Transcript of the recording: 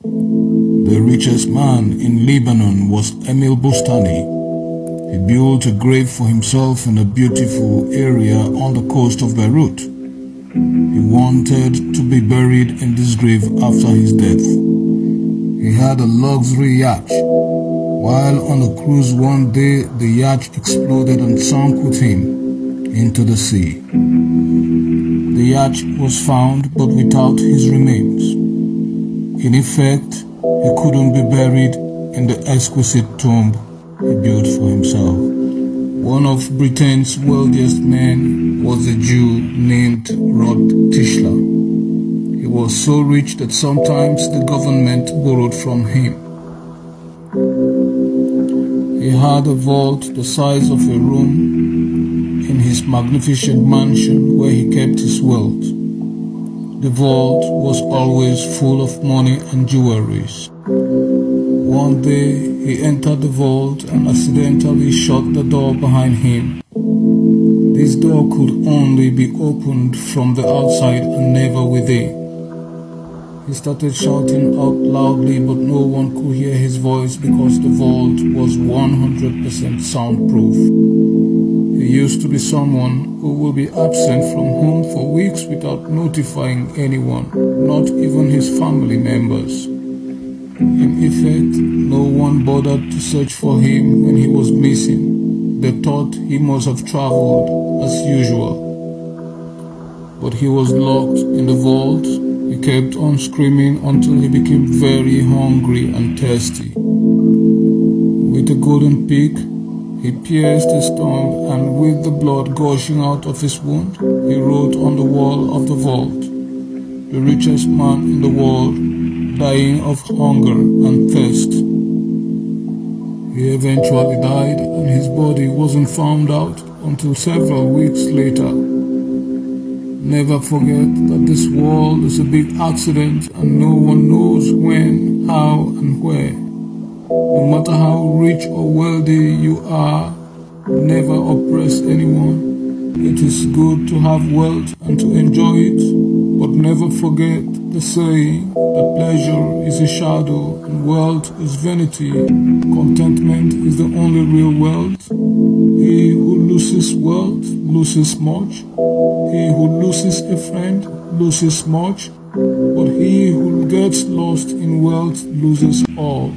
The richest man in Lebanon was Emil Bustani. He built a grave for himself in a beautiful area on the coast of Beirut. He wanted to be buried in this grave after his death. He had a luxury yacht. While on a cruise one day, the yacht exploded and sank with him into the sea. The yacht was found, but without his remains. In effect, he couldn't be buried in the exquisite tomb he built for himself. One of Britain's wealthiest men was a Jew named Rod Tischler. He was so rich that sometimes the government borrowed from him. He had a vault the size of a room in his magnificent mansion where he kept his wealth. The vault was always full of money and jewelries. One day he entered the vault and accidentally shut the door behind him. This door could only be opened from the outside and never within. He started shouting out loudly, but no one could hear his voice because the vault was 100% soundproof. He used to be someone who will be absent from home for weeks without notifying anyone, not even his family members. In effect, no one bothered to search for him when he was missing. They thought he must have traveled as usual. But he was locked in the vault. He kept on screaming until he became very hungry and thirsty. With a golden pick, he pierced his tongue, and with the blood gushing out of his wound, he wrote on the wall of the vault, "The richest man in the world, dying of hunger and thirst." He eventually died, and his body wasn't found out until several weeks later. Never forget that this world is a big accident and no one knows when, how, and where. No matter how rich or wealthy you are, never oppress anyone. It is good to have wealth and to enjoy it, but never forget the saying that pleasure is a shadow and wealth is vanity. Contentment is the only real wealth. He who loses wealth loses much. He who loses a friend loses much, but he who gets lost in wealth loses all.